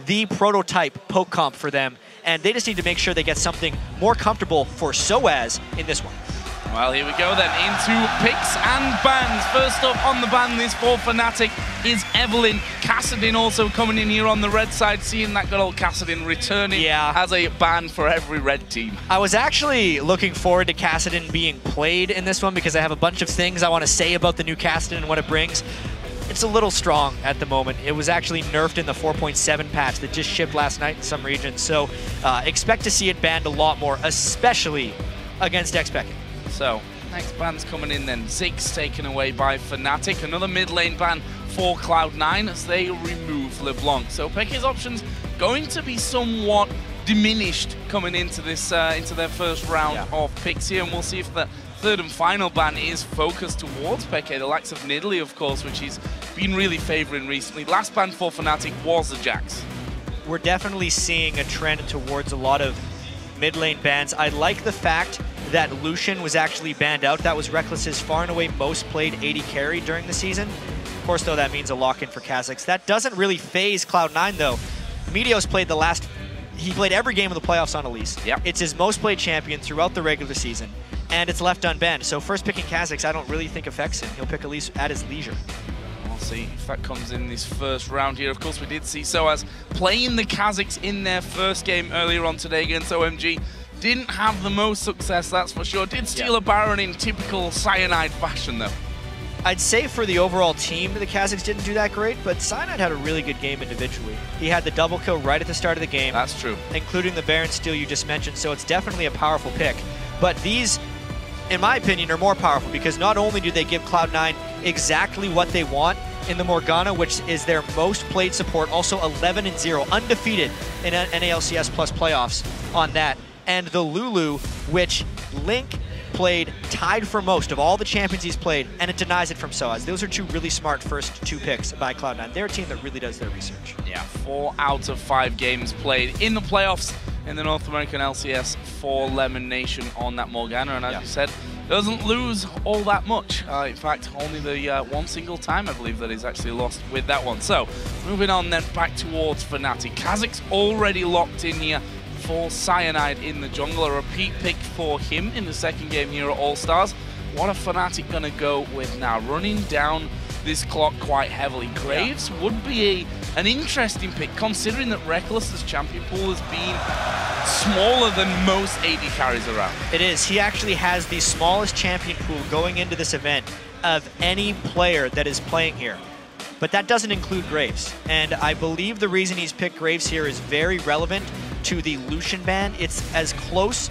the prototype poke comp for them, and they just need to make sure they get something more comfortable for Soaz in this one. Well, here we go then, into picks and bans. First up on the ban list for Fnatic is Evelynn. Kassadin also coming in here on the red side, seeing that good old Kassadin returning as a ban for every red team. I was actually looking forward to Kassadin being played in this one because I have a bunch of things I want to say about the new Kassadin and what it brings. It's a little strong at the moment. It was actually nerfed in the 4.7 patch that just shipped last night in some regions, so expect to see it banned a lot more, especially against Xpec. So, next ban's coming in then. Ziggs taken away by Fnatic. Another mid lane ban for Cloud9 as they remove LeBlanc. So Peke's options going to be somewhat diminished coming into this into their first round of picks here, and we'll see if the third and final ban is focused towards Peke. The likes of Nidalee, of course, which he's been really favouring recently. Last ban for Fnatic was the Jax. We're definitely seeing a trend towards a lot of mid lane bans. I like the fact that Lucian was actually banned out. That was Reckless's far and away most played AD carry during the season. Of course, though, that means a lock-in for Kha'Zix. That doesn't really phase Cloud9, though. Meteos played he played every game of the playoffs on Elise. It's his most played champion throughout the regular season, and it's left unbanned. So first picking Kha'Zix, I don't really think affects him. He'll pick Elise at his leisure. We'll see if that comes in this first round here. Of course, we did see Soaz playing the Kha'Zix in their first game earlier on today against OMG. Didn't have the most success, that's for sure. Did steal a Baron in typical Cyanide fashion, though. I'd say for the overall team, the Kha'Zix didn't do that great, but Cyanide had a really good game individually. He had the double kill right at the start of the game. That's true. Including the Baron steal you just mentioned, so it's definitely a powerful pick. But these, in my opinion, are more powerful because not only do they give Cloud9 exactly what they want in the Morgana, which is their most played support, also 11-0, undefeated in NALCS Plus playoffs on that, and the Lulu, which Link played tied for most of all the champions he's played, and it denies it from Soaz. Those are two really smart first two picks by Cloud9. They're a team that really does their research. Yeah, 4 out of 5 games played in the playoffs in the North American LCS for Lemon Nation on that Morgana, and as you said, doesn't lose all that much. In fact, only the one single time, I believe, that he's actually lost with that one. So, moving on then back towards Fnatic. Kha'Zix already locked in here for Cyanide in the jungle. A repeat pick for him in the second game here at AllStars. What are Fnatic going to go with now? Running down this clock quite heavily. Graves would be an interesting pick, considering that Reckless's champion pool has been smaller than most AD carries around. It is. He actually has the smallest champion pool going into this event of any player that is playing here. But that doesn't include Graves. And I believe the reason he's picked Graves here is very relevant to the Lucian ban. It's as close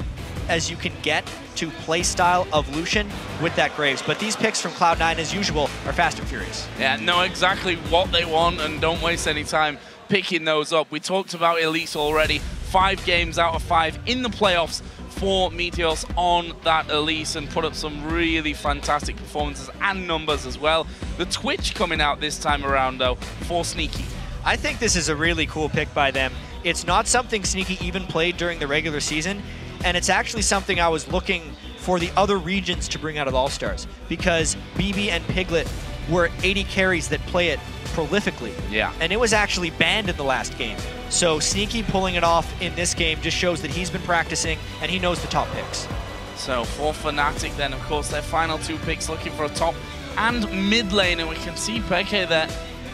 as you can get to playstyle of Lucian with that Graves. But these picks from Cloud9, as usual, are fast and furious. Yeah, know exactly what they want and don't waste any time picking those up. We talked about Elise already. 5 games out of 5 in the playoffs for Meteos on that Elise, and put up some really fantastic performances and numbers as well. The Twitch coming out this time around, though, for Sneaky. I think this is a really cool pick by them. It's not something Sneaky even played during the regular season, and it's actually something I was looking for the other regions to bring out of AllStars, because BB and Piglet were 80 carries that play it prolifically. And it was actually banned in the last game. So Sneaky pulling it off in this game just shows that he's been practicing and he knows the top picks. So for Fnatic then, of course, their final 2 picks looking for a top and mid lane, and we can see Peke there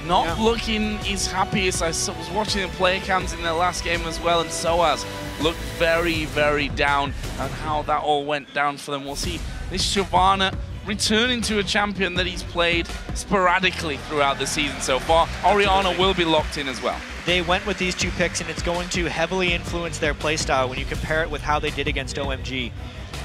not looking his happiest. I was watching the player cams in their last game as well, and Soaz looked very, very down on how that all went down for them. We'll see this Shyvana returning to a champion that he's played sporadically throughout the season so far. Orianna will be locked in as well. They went with these 2 picks, and it's going to heavily influence their playstyle when you compare it with how they did against OMG.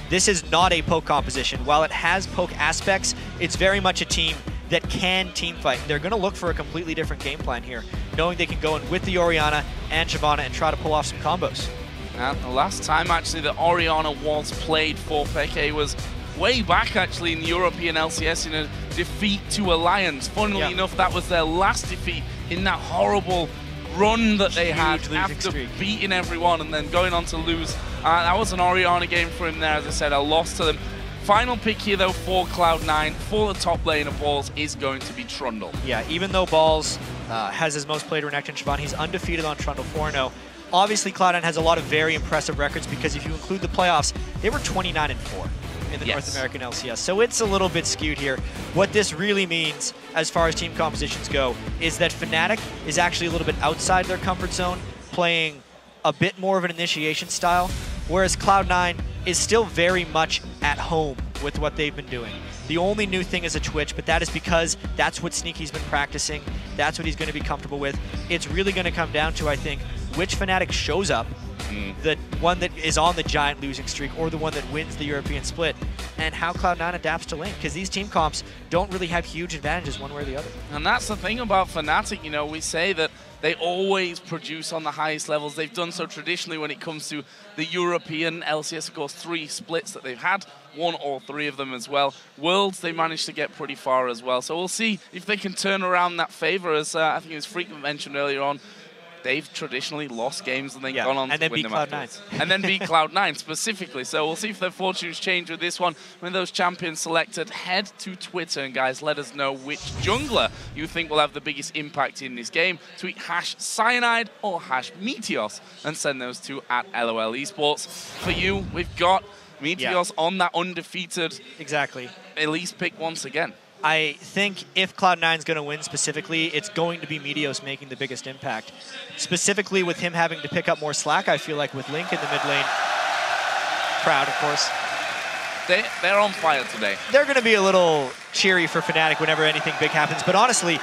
This is not a poke composition. While it has poke aspects, it's very much a team that can team fight. They're going to look for a completely different game plan here, knowing they can go in with the Orianna and Shyvana and try to pull off some combos. And the last time actually that Orianna was played for Peke was way back actually in the European LCS in a defeat to Alliance. Funnily enough, that was their last defeat in that horrible run that they had after beating everyone and then going on to lose. That was an Orianna game for him there, as I said, a loss to them. Final pick here, though, for Cloud9, for the top lane of Balls, is going to be Trundle. Yeah, even though Balls has his most played Renekton Siobhan. He's undefeated on Trundle 4-0. Obviously, Cloud9 has a lot of very impressive records because if you include the playoffs, they were 29-4 in the North American LCS. So it's a little bit skewed here. What this really means, as far as team compositions go, is that Fnatic is actually a little bit outside their comfort zone, playing a bit more of an initiation style, whereas Cloud9 is still very much at home with what they've been doing. The only new thing is a Twitch, but that is because that's what Sneaky's been practicing. That's what he's going to be comfortable with. It's really going to come down to, I think, which Fnatic shows up, the one that is on the giant losing streak or the one that wins the European split, and how Cloud9 adapts to lane, because these team comps don't really have huge advantages one way or the other. And that's the thing about Fnatic, you know, we say that they always produce on the highest levels. They've done so traditionally when it comes to the European LCS, of course, 3 splits that they've had, won all 3 of them as well. Worlds, they managed to get pretty far as well. So we'll see if they can turn around that favor, as I think it was Freak mentioned earlier on. They've traditionally lost games and then gone on to win them afterwards. And then beat Cloud9 specifically. So we'll see if their fortunes change with this one. When those champions selected, head to Twitter and guys, let us know which jungler you think will have the biggest impact in this game. Tweet #Cyanide or #Meteos and send those to @LOL eSports. For you, we've got Meteos on that undefeated Elise pick once again. I think if Cloud9 is going to win specifically, it's going to be Meteos making the biggest impact. Specifically with him having to pick up more slack, I feel like with Link in the mid lane, proud, of course. They're on fire today. They're going to be a little cheery for Fnatic whenever anything big happens. But honestly,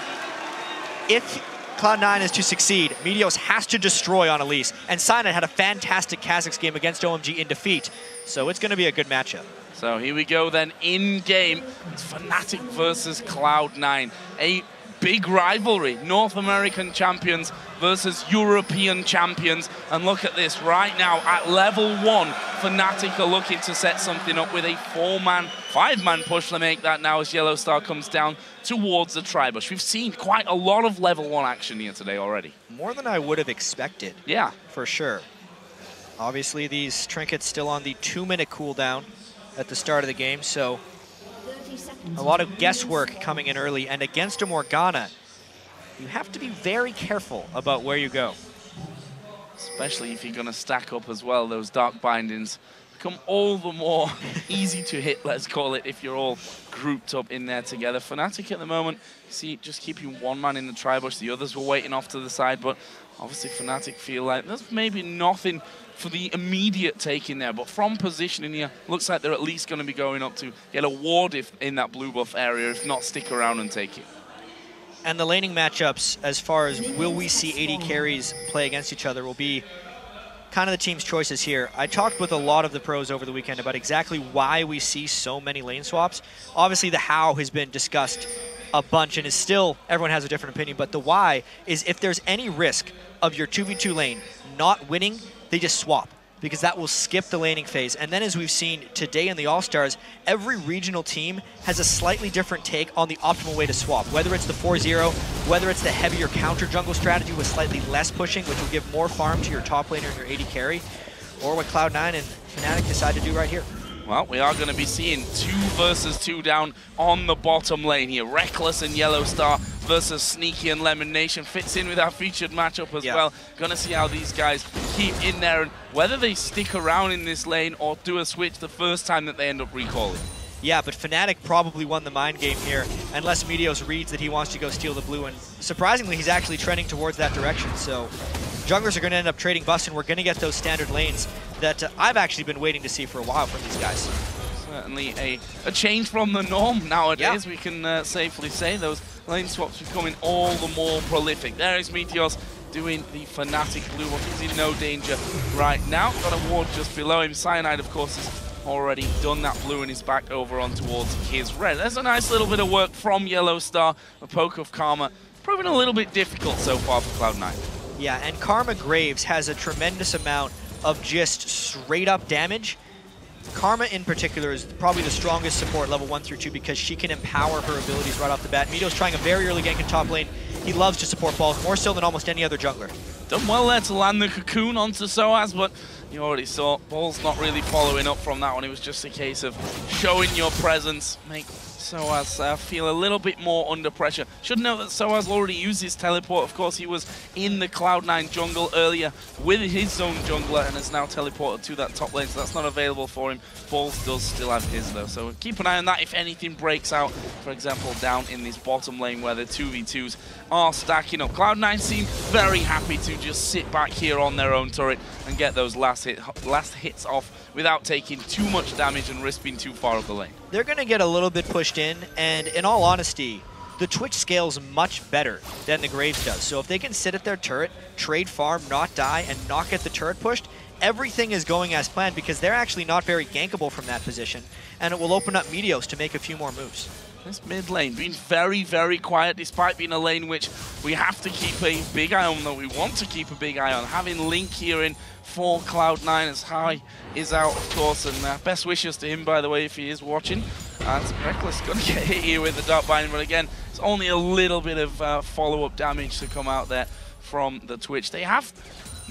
if Cloud9 is to succeed, Meteos has to destroy on Elise. And Cyanide had a fantastic Kha'Zix game against OMG in defeat. So it's going to be a good matchup. So here we go then, in-game. It's Fnatic versus Cloud9. A big rivalry. North American champions versus European champions. And look at this, right now at level 1, Fnatic are looking to set something up with a 5-man push to make that now as YellowStar comes down towards the Tribush. We've seen quite a lot of level 1 action here today already. More than I would have expected. Yeah. For sure. Obviously, these trinkets still on the 2-minute cooldown at the start of the game, so a lot of guesswork coming in early. And against a Morgana, you have to be very careful about where you go. Especially if you're going to stack up as well. Those dark bindings become all the more easy to hit, let's call it, if you're all grouped up in there together. Fnatic at the moment, see, just keeping 1 man in the Tribush. The others were waiting off to the side, but obviously Fnatic feel like there's maybe nothing for the immediate take in there, but from positioning here, looks like they're at least going to be going up to get a ward if in that blue buff area, if not stick around and take it. And the laning matchups, as far as will we see AD carries play against each other, will be kind of the team's choices here. I talked with a lot of the pros over the weekend about exactly why we see so many lane swaps. Obviously, the how has been discussed a bunch and is still, everyone has a different opinion, but the why is if there's any risk of your 2v2 lane not winning, they just swap, because that will skip the laning phase. And then as we've seen today in the AllStars, every regional team has a slightly different take on the optimal way to swap, whether it's the 4-0, whether it's the heavier counter jungle strategy with slightly less pushing, which will give more farm to your top laner and your AD carry, or what Cloud9 and Fnatic decide to do right here. Well, we are going to be seeing 2 versus 2 down on the bottom lane here. Reckless and YellowStar versus Sneaky and Lemon Nation. Fits in with our featured matchup as well. Going to see how these guys keep in there and whether they stick around in this lane or do a switch the first time that they end up recalling. Yeah, but Fnatic probably won the mind game here, unless Meteos reads that he wants to go steal the blue, and surprisingly, he's actually trending towards that direction, so junglers are going to end up trading buffs, and we're going to get those standard lanes that I've actually been waiting to see for a while from these guys. Certainly a change from the norm nowadays, we can safely say. Those lane swaps becoming all the more prolific. There is Meteos doing the Fnatic blue one. He's in no danger right now. Got a ward just below him. Cyanide, of course, is already done that blue and is back over on towards his red. There's a nice little bit of work from YellowStar. A poke of Karma, proving a little bit difficult so far for Cloud9. Yeah, and Karma Graves has a tremendous amount of just straight up damage. Karma in particular is probably the strongest support level 1 through 2 because she can empower her abilities right off the bat. Meteos trying a very early gank in top lane. He loves to support balls more so than almost any other jungler. Done well there to land the cocoon onto Soaz, but you already saw Ball's not really following up from that one. It was just a case of showing your presence, make Soaz feel a little bit more under pressure. Should note that Soaz already used his teleport. Of course, he was in the Cloud9 jungle earlier with his own jungler and has now teleported to that top lane, so that's not available for him. Balls does still have his, though, so keep an eye on that if anything breaks out, for example, down in this bottom lane where the 2v2s are stacking up. Cloud9 seem very happy to just sit back here on their own turret and get those last hits off without taking too much damage and risk being too far up the lane. They're going to get a little bit pushed in, and in all honesty, the Twitch scales much better than the Graves does. So if they can sit at their turret, trade farm, not die, and not get the turret pushed, everything is going as planned because they're actually not very gankable from that position, and it will open up Meteos to make a few more moves. This mid lane being very, very quiet, despite being a lane which we have to keep a big eye on, though we want to keep a big eye on. Having Link here in for Cloud9 as High is out, of course, and best wishes to him, by the way, if he is watching. And Reckless going to get hit here with the Dark Binding, but again, it's only a little bit of follow-up damage to come out there from the Twitch. They have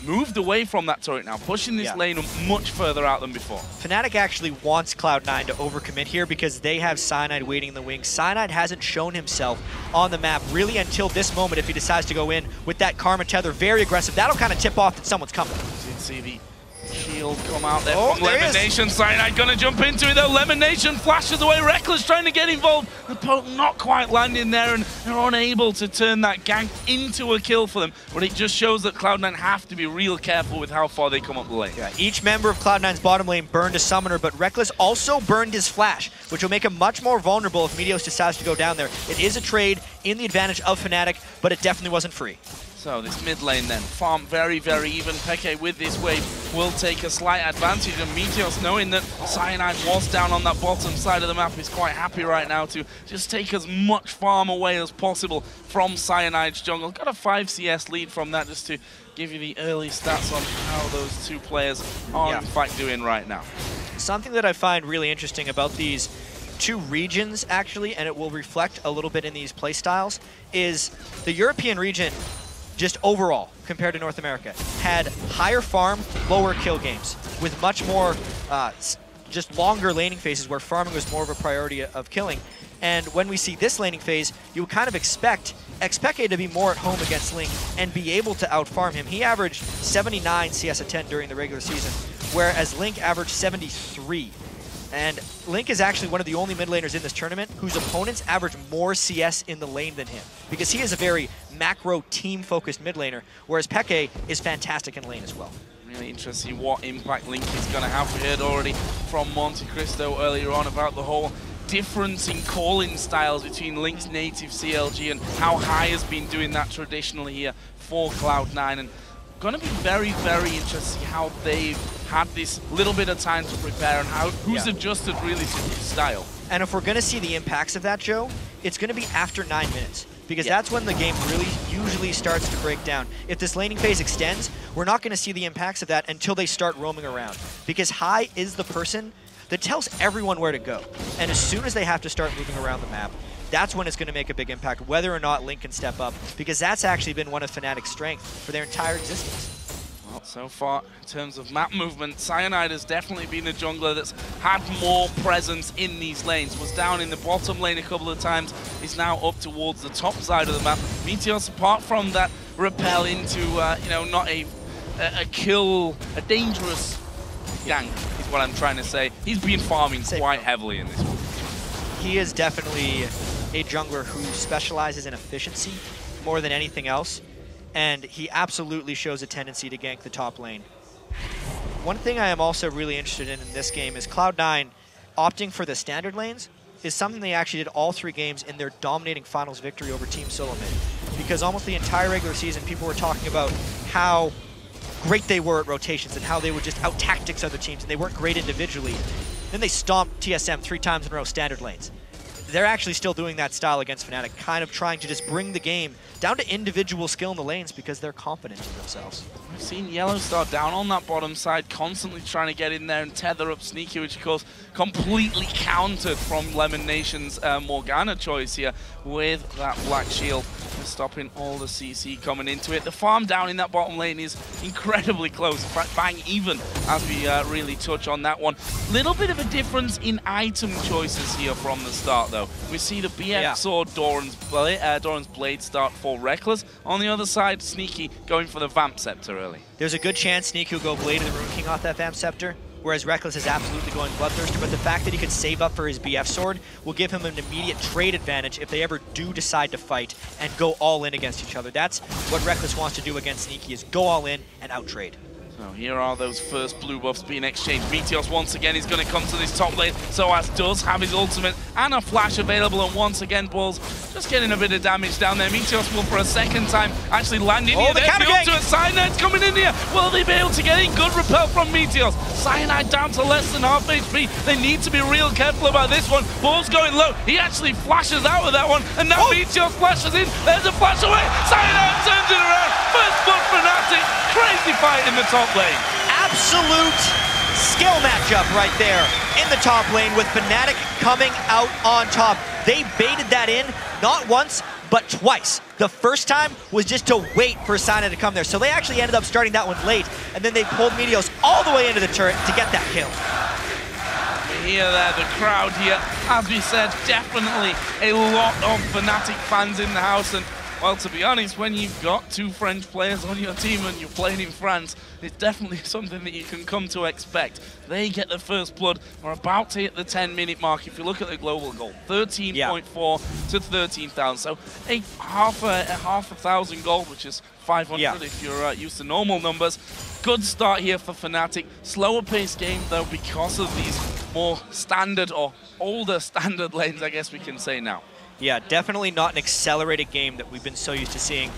moved away from that turret now, pushing this lane much further out than before. Fnatic actually wants Cloud9 to overcommit here because they have Cyanide waiting in the wings. Cyanide hasn't shown himself on the map really until this moment if he decides to go in with that Karma Tether, very aggressive. That'll kind of tip off that someone's coming. You see the shield come out there from Lemon Nation. Cyanide gonna jump into it though. Lemon Nation flashes away. Reckless trying to get involved. The poke not quite landing there, and they're unable to turn that gank into a kill for them. But it just shows that Cloud9 have to be real careful with how far they come up the lane. Yeah, each member of Cloud9's bottom lane burned a summoner, but Reckless also burned his flash, which will make him much more vulnerable if Meteos decides to go down there. It is a trade in the advantage of Fnatic, but it definitely wasn't free. So this mid lane then, farm very, very even. Peke with this wave will take a slight advantage, and Meteos, knowing that Cyanide was down on that bottom side of the map, is quite happy right now to just take as much farm away as possible from Cyanide's jungle. Got a 5 CS lead from that, just to give you the early stats on how those two players are in fact doing right now. Something that I find really interesting about these two regions, actually, and it will reflect a little bit in these playstyle, is the European region, just overall, compared to North America, had higher farm, lower kill games, with much more just longer laning phases where farming was more of a priority of killing. And when we see this laning phase, you would kind of expect Peke to be more at home against Link and be able to out-farm him. He averaged 79 CS a 10 during the regular season, whereas Link averaged 73. And Link is actually one of the only mid laners in this tournament whose opponents average more CS in the lane than him, because he is a very macro team-focused mid laner, whereas Peke is fantastic in lane as well. Really interesting what impact Link is going to have. We heard already from Monte Cristo earlier on about the whole difference in calling styles between Link's native CLG and how High has been doing that traditionally here for Cloud9. And going to be very, very interesting to see how they've had this little bit of time to prepare and how who's adjusted really to his style. And if we're going to see the impacts of that, Joe, it's going to be after 9 minutes, because that's when the game really usually starts to break down. If this laning phase extends, we're not going to see the impacts of that until they start roaming around, because High is the person that tells everyone where to go. And as soon as they have to start moving around the map, that's when it's going to make a big impact, whether or not Link can step up, because that's actually been one of Fnatic's strengths for their entire existence. Well, so far, in terms of map movement, Cyanide has definitely been a jungler that's had more presence in these lanes. Was down in the bottom lane a couple of times, is now up towards the top side of the map. Meteos, apart from that repel into, you know, not a dangerous gank, is what I'm trying to say. He's been farming quite heavily in this one. He is definitely a jungler who specializes in efficiency more than anything else, and he absolutely shows a tendency to gank the top lane. One thing I am also really interested in this game is Cloud9 opting for the standard lanes is something they actually did all 3 games in their dominating finals victory over Team Solo Mid. Because almost the entire regular season, people were talking about how great they were at rotations and how they would just out-tactics other teams, and they weren't great individually. Then they stomped TSM 3 times in a row standard lanes. They're actually still doing that style against Fnatic, kind of trying to just bring the game down to individual skill in the lanes because they're confident in themselves. We've seen YellowStar down on that bottom side, constantly trying to get in there and tether up Sneaky, which of course completely countered from Lemon Nation's Morgana choice here with that Black Shield. just stopping all the CC coming into it. The farm down in that bottom lane is incredibly close. In fact, bang even as we really touch on that one. Little bit of a difference in item choices here from the start, though. We see the BF Sword, Doran's Blade start for Reckless. On the other side, Sneaky going for the Vamp Scepter early. There's a good chance Sneaky will go Blade of the Rune King off that Vamp Scepter, whereas Reckless is absolutely going Bloodthirster, but the fact that he could save up for his BF Sword will give him an immediate trade advantage if they ever do decide to fight and go all in against each other. That's what Reckless wants to do against Sneaky, is go all in and out-trade. So here are those first blue buffs being exchanged. Meteos once again is going to come to this top lane. Soaz does have his ultimate and a flash available, and once again Balls just getting a bit of damage down there. Meteos will for a second time actually land in here. The ultimate Cyanide's coming in here. Will they be able to get in? Good repel from Meteos. Cyanide down to less than half HP. They need to be real careful about this one. Balls going low. He actually flashes out of that one, and now Meteos flashes in. There's a flash away. Cyanide turns it around. First blood for Fnatic. Crazy fight in the top lane. Absolute skill matchup right there in the top lane with Fnatic coming out on top. They baited that in not once, but twice. The first time was just to wait for Cyanide to come there. So they actually ended up starting that one late, and then they pulled Meteos all the way into the turret to get that kill. We hear there, the crowd here. As we said, definitely a lot of Fnatic fans in the house. And well, to be honest, when you've got two French players on your team and you're playing in France, it's definitely something that you can come to expect. They get the first blood. We're about to hit the 10-minute mark. If you look at the global goal, 13.4 to 13,000. So half a thousand gold, which is 500 if you're used to normal numbers. Good start here for Fnatic. Slower paced game, though, because of these more standard or older standard lanes, I guess we can say now. Yeah, definitely not an accelerated game that we've been so used to seeing.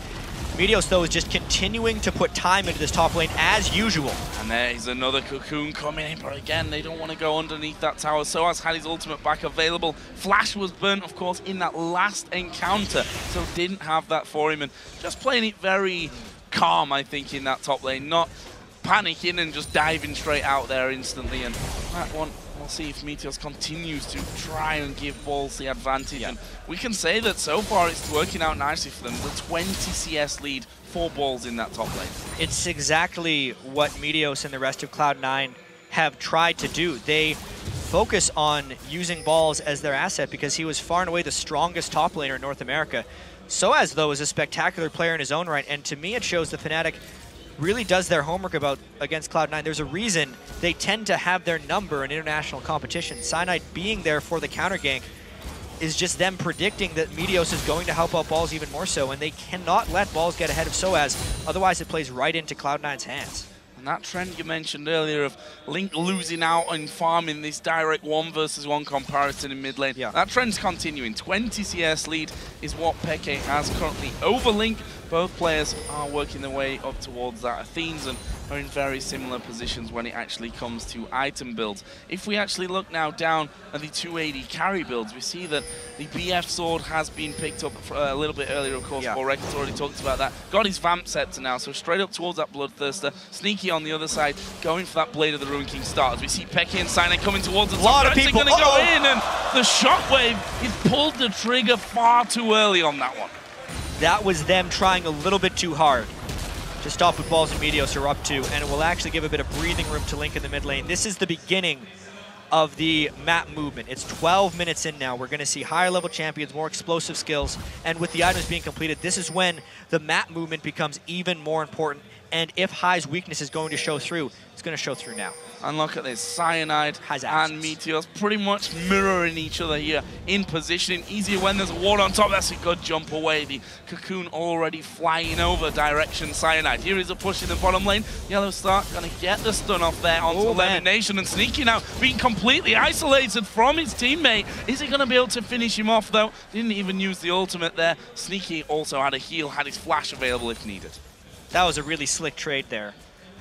Meteos, though, is just continuing to put time into this top lane as usual. And there is another Cocoon coming in, but again, they don't want to go underneath that tower. Soaz had his ultimate back available. Flash was burnt, of course, in that last encounter, so didn't have that for him. And just playing it very calm, I think, in that top lane. Not panicking and just diving straight out there instantly. And that one, we'll see if Meteos continues to try and give Balls the advantage. And we can say that so far it's working out nicely for them. The 20 CS lead for Balls in that top lane. It's exactly what Meteos and the rest of Cloud9 have tried to do. They focus on using Balls as their asset because he was far and away the strongest top laner in North America. Soaz, though, is a spectacular player in his own right, and to me it shows that Fnatic really does their homework against Cloud9. There's a reason they tend to have their number in international competition. Cyanide being there for the counter gank is just them predicting that Meteos is going to help out Balls even more so, and they cannot let Balls get ahead of Soaz, otherwise it plays right into Cloud9's hands. And that trend you mentioned earlier of Link losing out on farm in this direct 1-versus-1 comparison in mid lane, that trend's continuing. 20 CS lead is what Peke has currently over Link. Both players are working their way up towards that. Athenes and are in very similar positions when it actually comes to item builds. If we actually look now down at the 280 carry builds, we see that the BF Sword has been picked up a little bit earlier, of course. Reckless already talked about that. Got his Vamp Scepter now, so straight up towards that Bloodthirster. Sneaky on the other side, going for that Blade of the Rune King start. As we see Peke and Cyanide coming towards the top. A lot of people going to go in, and the Shockwave, he's pulled the trigger far too early on that one. That was them trying a little bit too hard to stop what Balls and Meteos are up to, and it will actually give a bit of breathing room to Link in the mid lane. This is the beginning of the map movement. It's 12 minutes in now. We're going to see higher level champions, more explosive skills, and with the items being completed, this is when the map movement becomes even more important. And if High's weakness is going to show through, it's going to show through now. And look at this, Cyanide and Meteos pretty much mirroring each other here in positioning. Easier when there's a ward on top, that's a good jump away. The Cocoon already flying over direction Cyanide. Here is a push in the bottom lane. Yellow Star gonna get the stun off there onto Elimination, and Sneaky now being completely isolated from his teammate. Is he gonna be able to finish him off though? Didn't even use the ultimate there. Sneaky also had a heal, had his flash available if needed. That was a really slick trade there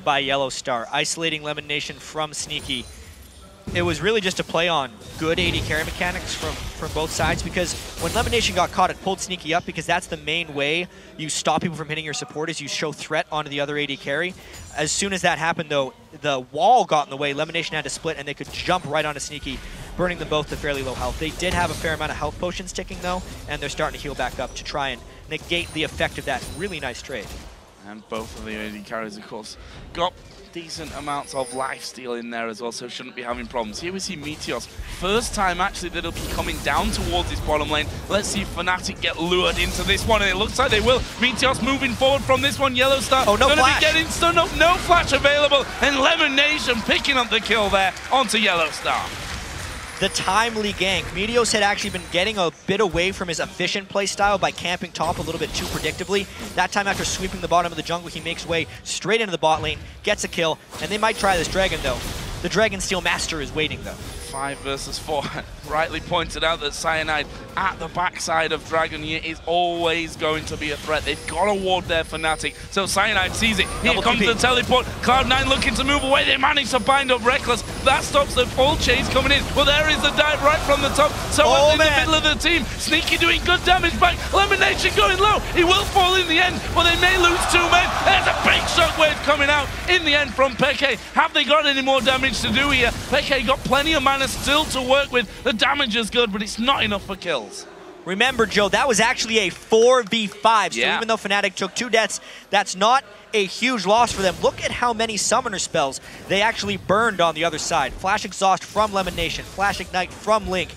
by Yellow Star, isolating Elimination from Sneaky. It was really just a play on good AD carry mechanics from both sides, because when Elimination got caught, it pulled Sneaky up, because that's the main way you stop people from hitting your support, is you show threat onto the other AD carry. As soon as that happened, though, the wall got in the way. Elimination had to split, and they could jump right onto Sneaky, burning them both to fairly low health. They did have a fair amount of health potions ticking, though, and they're starting to heal back up to try and negate the effect of that. Really nice trade. And both of the AD carries, of course, got decent amounts of lifesteal in there as well, so shouldn't be having problems. Here we see Meteos. First time, actually, that he'll be coming down towards his bottom lane. Let's see if Fnatic get lured into this one, and it looks like they will. Meteos moving forward from this one. YellowStar gonna be getting stunned up. No flash available, and Lemon Nation picking up the kill there onto YellowStar. The timely gank. Meteos had actually been getting a bit away from his efficient play style by camping top a little bit too predictably. That time after sweeping the bottom of the jungle, he makes way straight into the bot lane, gets a kill, and they might try this Dragon though. The Dragon Steel Master is waiting though. 5 versus 4. Rightly pointed out that Cyanide at the backside of Dragon here is always going to be a threat. They've got a ward there for Fnatic, so Cyanide sees it. Here comes the teleport. Cloud9 looking to move away. They manage to bind up Reckless. That stops the full chase coming in. Well, there is the dive right from the top. So in the middle of the team. Sneaky doing good damage back. Lemon Nation going low. He will fall in the end, but they may lose 2 men. There's a big shockwave coming out in the end from Peke. Have they got any more damage to do here? Peke got plenty of mana still to work with. The damage is good, but it's not enough for kills. Remember, Joe, that was actually a 4v5, so even though Fnatic took 2 deaths, that's not a huge loss for them. Look at how many summoner spells they actually burned on the other side. Flash Exhaust from Lemon Nation, Flash Ignite from Link.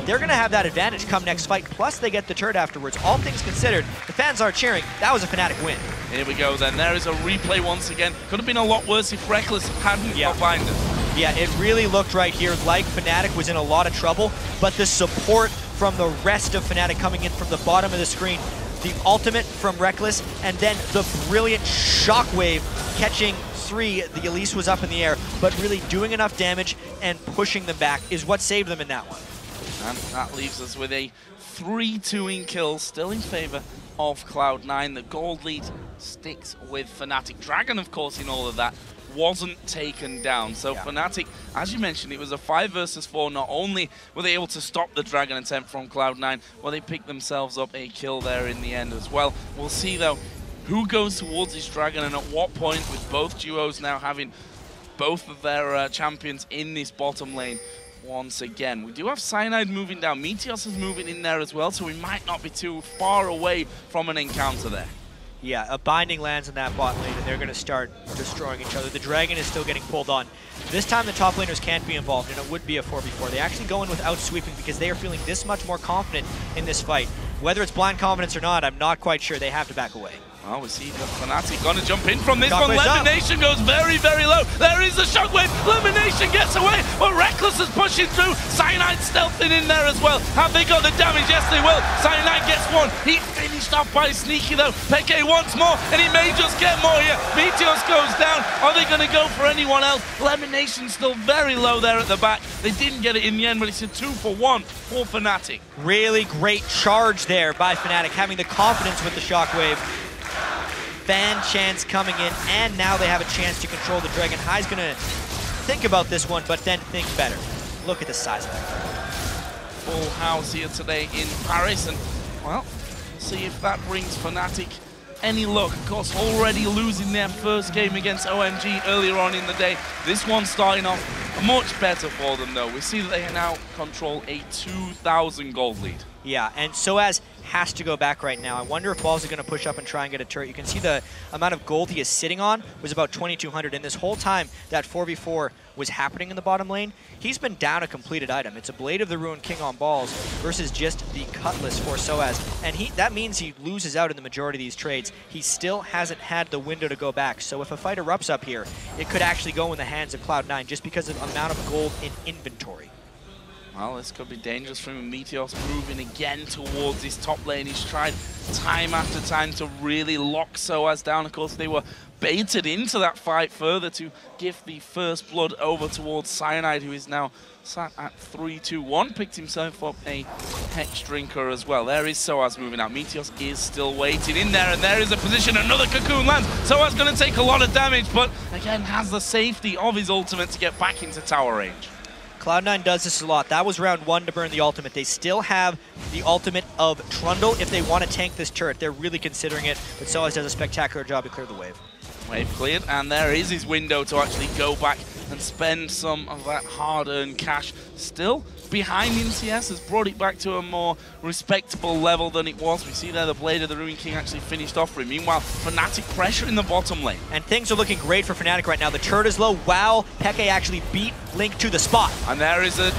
They're going to have that advantage come next fight, plus they get the turret afterwards. All things considered, the fans are cheering. That was a Fnatic win. Here we go then. There is a replay once again. Could have been a lot worse if Reckless hadn't got binded. Yeah, it really looked right here like Fnatic was in a lot of trouble, but the support from the rest of Fnatic coming in from the bottom of the screen, the ultimate from Reckless, and then the brilliant shockwave catching 3. The Elise was up in the air, but really doing enough damage and pushing them back is what saved them in that one. And that leaves us with a 3-2 in kills, still in favor of Cloud9. The gold lead sticks with Fnatic. Dragon, of course, in all of that, wasn't taken down. So Fnatic, as you mentioned, it was a 5 versus 4. Not only were they able to stop the Dragon attempt from Cloud9, well, they picked themselves up a kill there in the end as well. We'll see, though, who goes towards this Dragon and at what point, with both duos now having both of their champions in this bottom lane once again. We do have Cyanide moving down. Meteos is moving in there as well, so we might not be too far away from an encounter there. Yeah, a binding lands in that bot lane, and they're going to start destroying each other. The Dragon is still getting pulled on. This time the top laners can't be involved, and it would be a 4v4. They actually go in without sweeping because they are feeling this much more confident in this fight. Whether it's blind confidence or not, I'm not quite sure. They have to back away. Well, we see the Fnatic gonna jump in from this one. Lemon Nation goes very, very low. There is the shockwave. Lemon Nation gets away, but Reckless is pushing through. Cyanide stealthing in there as well. Have they got the damage? Yes, they will. Cyanide gets 1. He finished off by Sneaky though. Peke wants more, and he may just get more here. Meteos goes down. Are they gonna go for anyone else? Lemon Nation still very low there at the back. They didn't get it in the end, but it's a 2-for-1 for Fnatic. Really great charge there by Fnatic, having the confidence with the shockwave. Fan chance coming in, and now they have a chance to control the Dragon. High's gonna think about this one, but then think better. Look at the size of that. Full house here today in Paris, and well, see if that brings Fnatic any luck. Of course, already losing their first game against OMG earlier on in the day. This one starting off much better for them, though. We see that they now control a 2,000 gold lead. Yeah, and Soaz has to go back right now. I wonder if Balls are going to push up and try and get a turret. You can see the amount of gold he is sitting on was about 2,200, and this whole time that 4v4 was happening in the bottom lane, he's been down a completed item. It's a Blade of the Ruined King on Balls versus just the Cutlass for Soaz, and that means he loses out in the majority of these trades. He still hasn't had the window to go back, so if a fight erupts up here, it could actually go in the hands of Cloud9 just because of the amount of gold in inventory. Well, this could be dangerous for him. Meteos moving again towards his top lane. He's tried time after time to really lock Soaz down. Of course, they were baited into that fight further to give the first blood over towards Cyanide, who is now sat at 3-2-1. Picked himself up a Hex Drinker as well. There is Soaz moving out. Meteos is still waiting in there, and there is a position. Another Cocoon lands. Soaz going to take a lot of damage, but again has the safety of his ultimate to get back into tower range. Cloud9 does this a lot. That was round 1 to burn the ultimate. They still have the ultimate of Trundle if they want to tank this turret. They're really considering it, but Soaz does a spectacular job to clear the wave. Wave cleared, and there is his window to actually go back and spend some of that hard-earned cash. Still behind NCS, has brought it back to a more respectable level than it was. We see there the Blade of the Ruin King actually finished off for him. Meanwhile, Fnatic pressure in the bottom lane. And things are looking great for Fnatic right now. The turret is low. Wow, Peke actually beat Link to the spot. And there is a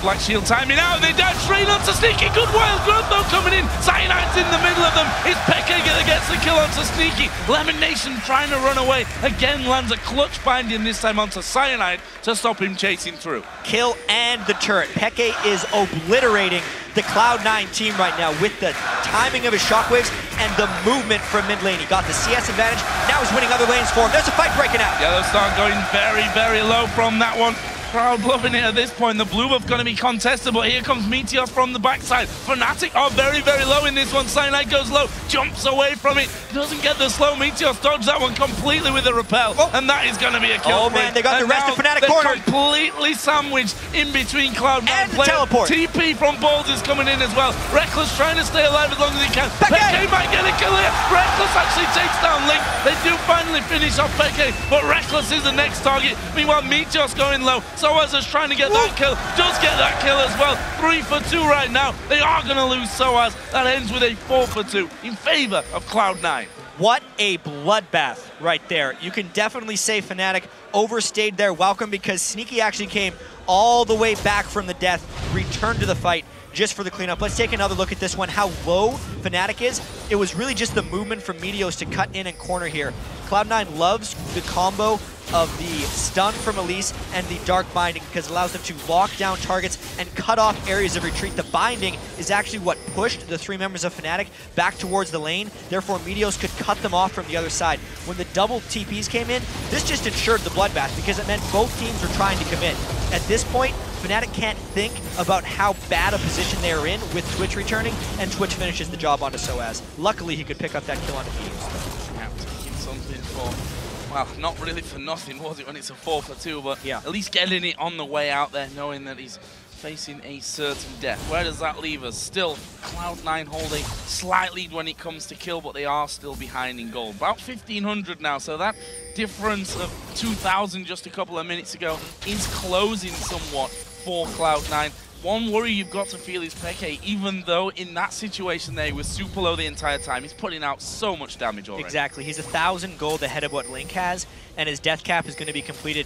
Black Shield timing out. They dash straight onto Sneaky. Good wild growth though coming in. Cyanide's in the middle of them. It's Peke that gets the kill onto Sneaky. Lemon Nation trying to run away. Again lands a clutch binding this time onto Cyanide to stop him chasing through. Kill and the turret. Peke is obliterating the Cloud9 team right now with the timing of his shockwaves and the movement from mid lane. He got the CS advantage. Now he's winning other lanes for him. There's a fight breaking out. Yellow Star going very, very low from that one. Crowd loving it at this point. The blue buff going to be contested, but here comes Meteor from the backside. Fnatic are very, very low in this one. Cyanide goes low, jumps away from it, doesn't get the slow. Meteor dodges that one completely with a repel, and that is going to be a kill. Oh man, they got the rest of Fnatic cornered. Completely sandwiched in between Cloud9 and the teleport. TP from Balls is coming in as well. Reckless trying to stay alive as long as he can. Peke might get a kill here. Reckless actually takes down Link. They do finally finish off Peke, but Reckless is the next target. Meanwhile, Meteor's going low. Soaz is trying to get that kill, does get that kill as well. 3 for 2 right now. They are going to lose Soaz. That ends with a 4 for 2 in favor of Cloud9. What a bloodbath right there. You can definitely say Fnatic overstayed their welcome because Sneaky actually came all the way back from the death, returned to the fight just for the cleanup. Let's take another look at this one, how low Fnatic is. It was really just the movement from Meteos to cut in and corner here. Cloud9 loves the combo of the stun from Elise and the dark binding because it allows them to lock down targets and cut off areas of retreat. The binding is actually what pushed the 3 members of Fnatic back towards the lane. Therefore, Meteos could cut them off from the other side. When the double TPs came in, this just ensured the bloodbath because it meant both teams were trying to commit. At this point, Fnatic can't think about how bad a position they are in with Twitch returning, and Twitch finishes the job onto Soaz. Luckily, he could pick up that kill onto Meteos. Yeah, taking something for... Well, not really for nothing, was it, when it's a 4 for 2, but yeah, at least getting it on the way out there, knowing that he's facing a certain death. Where does that leave us? Still, Cloud9 holding slight lead when it comes to kill, but they are still behind in gold. About 1,500 now, so that difference of 2,000 just a couple of minutes ago is closing somewhat for Cloud9. One worry you've got to feel is Peke, even though in that situation there he was super low the entire time, he's putting out so much damage already. Exactly, he's 1,000 gold ahead of what Link has, and his death cap is going to be completed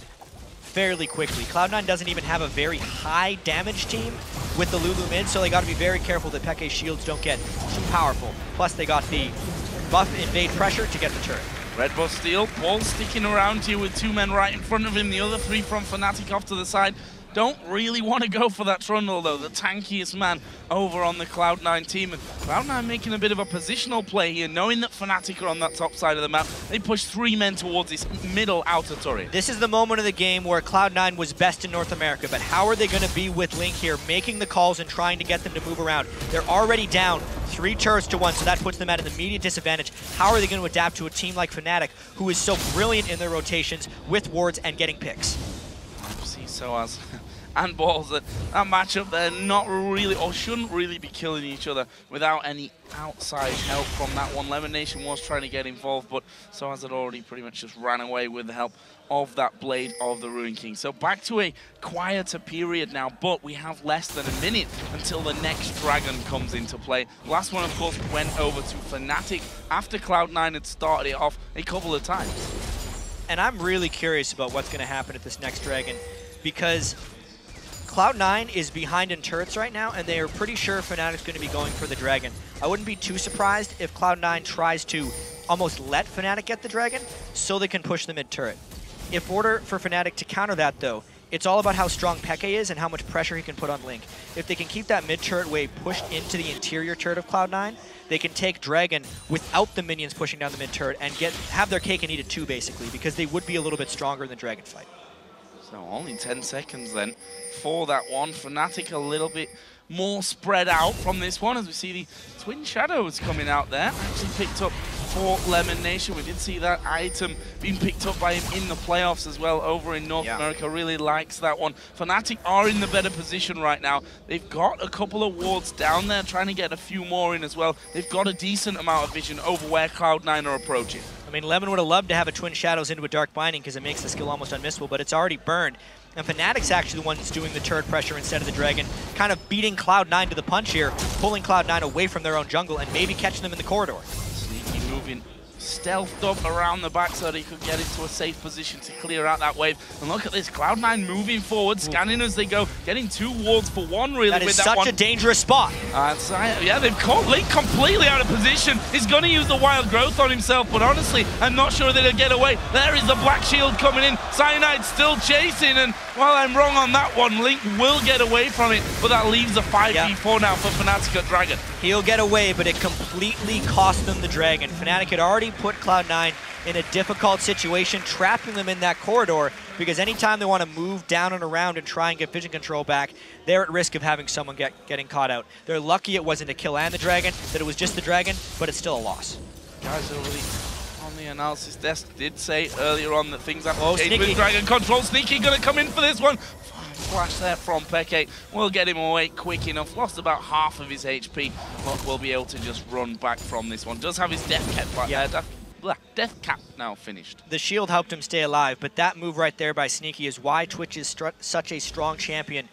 fairly quickly. Cloud9 doesn't even have a very high damage team with the Lulu mid, so they got to be very careful that Peke's shields don't get too powerful. Plus they got the buff invade pressure to get the turret. Red buff steal, Paul sticking around here with 2 men right in front of him, the other 3 from Fnatic off to the side. Don't really want to go for that Trundle though, the tankiest man over on the Cloud9 team. And Cloud9 making a bit of a positional play here, knowing that Fnatic are on that top side of the map. They push 3 men towards this middle outer turret. This is the moment of the game where Cloud9 was best in North America, but how are they going to be with Link here, making the calls and trying to get them to move around? They're already down 3 turrets to 1, so that puts them at an immediate disadvantage. How are they going to adapt to a team like Fnatic, who is so brilliant in their rotations with wards and getting picks? See Soaz and Balls, that matchup they're not really, or shouldn't really be killing each other without any outside help from that one. Lemon Nation was trying to get involved, but Soaz had already pretty much just ran away with the help of that Blade of the Ruin King. So back to a quieter period now, but we have less than a minute until the next Dragon comes into play. Last one, of course, went over to Fnatic after Cloud9 had started it off a couple of times. And I'm really curious about what's going to happen at this next Dragon, because Cloud9 is behind in turrets right now, and they are pretty sure Fnatic's going to be going for the Dragon. I wouldn't be too surprised if Cloud9 tries to almost let Fnatic get the Dragon so they can push the mid-turret. In order for Fnatic to counter that, though, it's all about how strong Peke is and how much pressure he can put on Link. If they can keep that mid-turret wave pushed into the interior turret of Cloud9, they can take Dragon without the minions pushing down the mid-turret and have their cake and eat it too, basically, because they would be a little bit stronger in the Dragon fight. So only 10 seconds then for that one. Fnatic a little bit more spread out from this one, as we see the Twin Shadows coming out there. Actually picked up for Lemon Nation. We did see that item being picked up by him in the playoffs as well over in North America. Really likes that one. Fnatic are in the better position right now. They've got a couple of wards down there, trying to get a few more in as well. They've got a decent amount of vision over where Cloud9 are approaching. mean, Lemon would have loved to have a Twin Shadows into a Dark Binding because it makes the skill almost unmissable, but it's already burned. And Fnatic's actually the one that's doing the turret pressure instead of the Dragon, kind of beating Cloud9 to the punch here, pulling Cloud9 away from their own jungle and maybe catching them in the corridor. Sneaky moving, stealthed up around the back so that he could get into a safe position to clear out that wave. And look at this, Cloud9 moving forward, scanning as they go, getting 2 wards for 1 really. That is with that such one. a dangerous spot. Yeah, they've caught Link completely out of position. He's going to use the wild growth on himself, but honestly, I'm not sure that he'll get away. There is the Black Shield coming in. Cyanide still chasing, and while I'm wrong on that one, Link will get away from it, but that leaves a 5v4 now for Fnatic at Dragon. He'll get away, but it completely cost them the Dragon. Fnatic had already put Cloud9 in a difficult situation, trapping them in that corridor, because anytime they want to move down and around and try and get vision control back, they're at risk of having someone getting caught out. They're lucky it wasn't a kill and the Dragon, that it was just the Dragon, but it's still a loss. Guys, already on the analysis desk did say earlier on that things have to change Sneaky. with Dragon control. Sneaky gonna come in for this one. Flash there from Peke. We'll get him away quick enough. Lost about half of his HP, but we'll be able to just run back from this one. Does have his death cap back, death cap now finished. The shield helped him stay alive, but that move right there by Sneaky is why Twitch is such a strong champion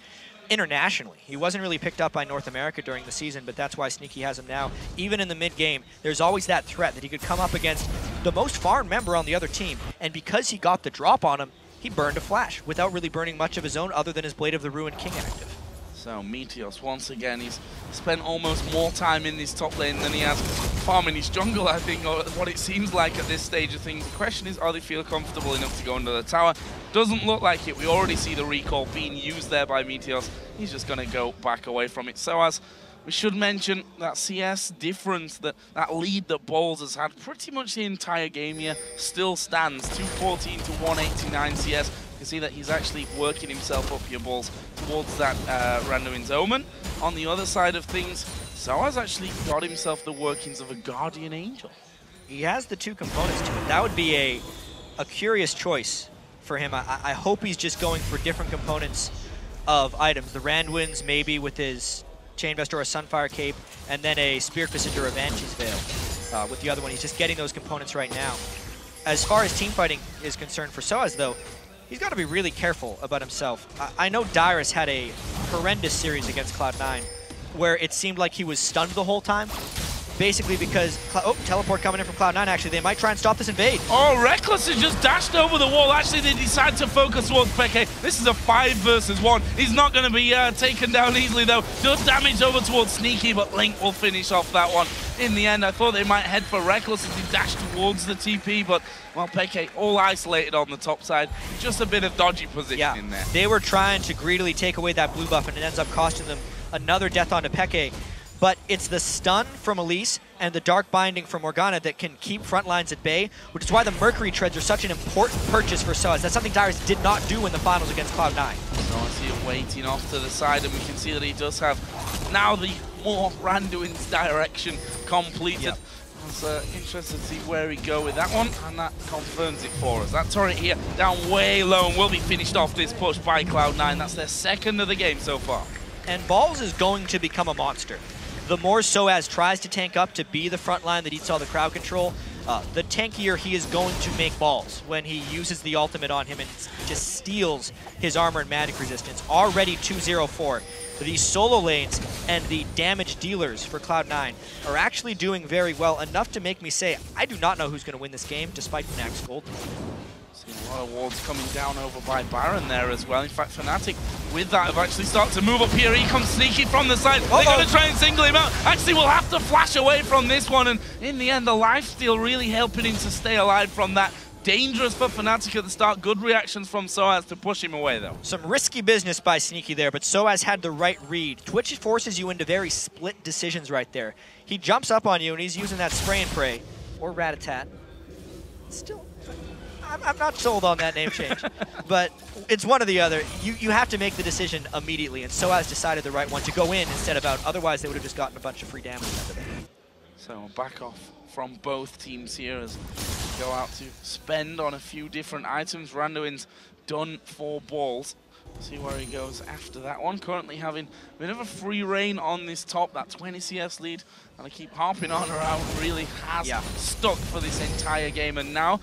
internationally. He wasn't really picked up by North America during the season, but that's why Sneaky has him now. Even in the mid-game, there's always that threat that he could come up against the most farmed member on the other team, and because he got the drop on him, he burned a flash without really burning much of his own other than his Blade of the Ruined King active. So Meteos, once again, he's spent almost more time in this top lane than he has farming his jungle, I think, or what it seems like at this stage of things. The question is, are they feel comfortable enough to go under the tower? Doesn't look like it. We already see the recall being used there by Meteos. He's just going to go back away from it. So as we should mention, that CS difference, that lead that Balls has had pretty much the entire game here still stands. 214 to 189 CS. You can see that he's actually working himself up here, Balls, towards that Randuin's Omen. On the other side of things, Soa's actually got himself the workings of a Guardian Angel. He has the 2 components to it. That would be a curious choice for him. I hope he's just going for different components of items. The Randuin's maybe with his Chain Vest or a Sunfire Cape, and then a Spirit Fist or a Banshee's Veil. With the other one, he's just getting those components right now. As far as teamfighting is concerned for Soaz, though, he's got to be really careful about himself. I know Dyrus had a horrendous series against Cloud9 where it seemed like he was stunned the whole time. Basically because, teleport coming in from Cloud9, actually. They might try and stop this invade. Oh, Reckless has just dashed over the wall. Actually, they decide to focus towards Peke. This is a 5 versus 1. He's not going to be taken down easily, though. Does damage over towards Sneaky, but Link will finish off that one. In the end, I thought they might head for Reckless as he dashed towards the TP, but, well, Peke all isolated on the top side. Just a bit of dodgy positioning there. They were trying to greedily take away that blue buff, and it ends up costing them another death onto Peke. But it's the stun from Elise and the Dark Binding from Morgana that can keep front lines at bay, which is why the Mercury Treads are such an important purchase for Soaz. That's something Dyrus did not do in the finals against Cloud9. So I see him waiting off to the side, and we can see that he does have now the more Randuin's direction completed. Yep. It's interested to see where he go with that one, and that confirms it for us. That turret here down way low and will be finished off this push by Cloud9. That's their 2nd of the game so far. And Balls is going to become a monster. The more Soaz tries to tank up to be the front line that eats all the crowd control, the tankier he is going to make Balls when he uses the ultimate on him and just steals his armor and magic resistance. Already 2-0-4. These solo lanes and the damage dealers for Cloud9 are actually doing very well, enough to make me say I do not know who's going to win this game despite Fnatic's gold. See a lot of wards coming down over by Baron there as well. In fact, Fnatic with that have actually started to move up here. He comes Sneaky from the side. They're going to try and single him out. Actually, we'll have to flash away from this one, and in the end, the lifesteal really helping him to stay alive from that. Dangerous for Fnatic at the start. Good reactions from Soaz to push him away, though. Some risky business by Sneaky there, but Soaz had the right read. Twitch forces you into very split decisions right there. He jumps up on you, and he's using that spray and pray, or rat-a-tat. Still, I'm not sold on that name change, but it's one or the other. You have to make the decision immediately, and Soaz decided the right one to go in instead of out. Otherwise, they would have just gotten a bunch of free damage out of it. So back off from both teams here as go out to spend on a few different items. Randuin's done for Balls. See where he goes after that one. Currently having a bit of a free reign on this top. That 20 CS lead, and I keep harping on around, really has stuck for this entire game. And now,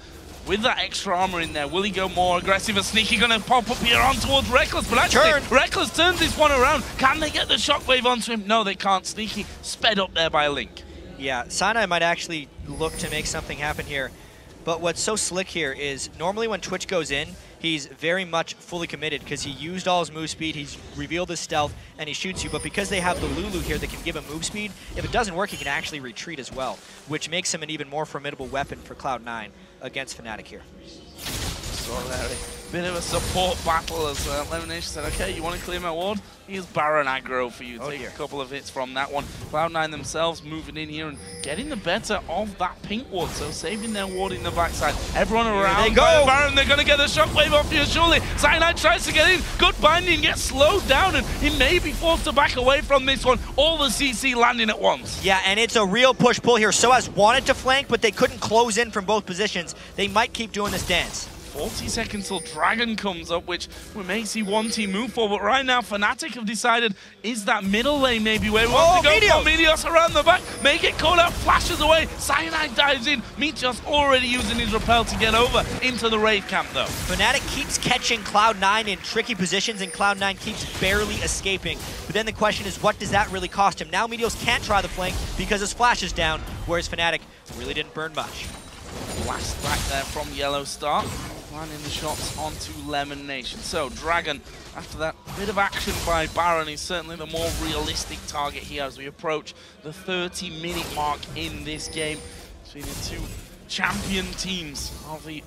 with that extra armor in there, will he go more aggressive and sneaky? Gonna pop up here on towards Reckless, but actually, Reckless turns this one around. Can they get the shockwave onto him? No, they can't. Sneaky sped up there by Link. Yeah, Sinai might actually look to make something happen here. But what's so slick here is normally when Twitch goes in, he's very much fully committed because he used all his move speed, he's revealed his stealth, and he shoots you. But because they have the Lulu here that can give him move speed, if it doesn't work, he can actually retreat as well, which makes him an even more formidable weapon for Cloud9 against Fnatic here. So Larry, bit of a support battle as Lemonation said, okay, you want to clear my ward? Here's Baron aggro for you. Take a couple of hits from that one. Cloud9 themselves moving in here and getting the better of that pink ward, so saving their ward in the backside. Everyone around. They go. Baron, they're going to get the shockwave off here, surely. Cyanide tries to get in. Good binding, gets slowed down, and he may be forced to back away from this one. All the CC landing at once. Yeah, and it's a real push-pull here. Soaz wanted to flank, but they couldn't close in from both positions. They might keep doing this dance. 40 seconds till Dragon comes up, which we may see one team move for, but right now Fnatic have decided, is that middle lane maybe where we want to go for Meteos around the back, make it caught out, flashes away, Cyanide dives in, Meteos already using his rappel to get over into the raid camp though. Fnatic keeps catching Cloud9 in tricky positions and Cloud9 keeps barely escaping, but then the question is, what does that really cost him? Now Meteos can't try the flank because his flash is down, whereas Fnatic really didn't burn much. Blast back there from AllStars. Landing the shots onto Lemon Nation. So Dragon, after that bit of action by Baron, is certainly the more realistic target here as we approach the 30-minute mark in this game between the two champion teams of the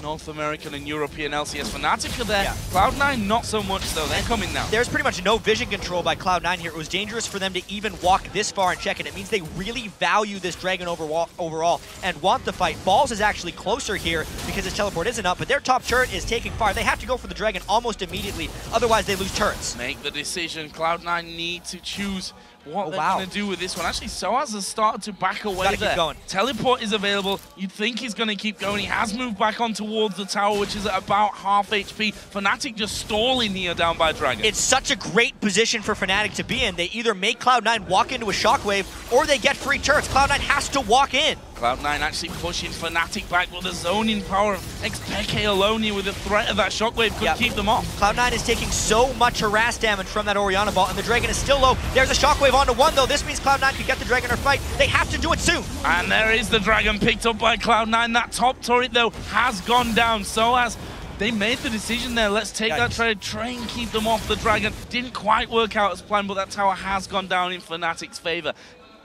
North American and European LCS. Fnatic are there. Cloud9 not so much though. They're coming now. There's pretty much no vision control by Cloud9 here. It was dangerous for them to even walk this far and check it. It means they really value this Dragon overall and want the fight. Balls is actually closer here because his teleport isn't up, but their top turret is taking fire. They have to go for the Dragon almost immediately, otherwise they lose turrets. Make the decision. Cloud9 need to choose what they're going to do with this one. Actually, Soaz has started to back away there. Keep going. Teleport is available. You'd think he's going to keep going. He has moved back on towards the tower, which is at about half HP. Fnatic just stalling here down by Dragon. It's such a great position for Fnatic to be in. They either make Cloud9 walk into a shockwave or they get free turrets. Cloud9 has to walk in. Cloud9 actually pushing Fnatic back with the zoning power of XPK alone here with the threat of that shockwave could keep them off. Cloud9 is taking so much harass damage from that Orianna ball, and the Dragon is still low. There's a shockwave onto one, though. This means Cloud9 could get the Dragon or fight. They have to do it soon. And there is the Dragon picked up by Cloud9. That top turret, though, has gone down. So as they made the decision there, let's take that trade, try and keep them off the Dragon. Didn't quite work out as planned, but that tower has gone down in Fnatic's favor.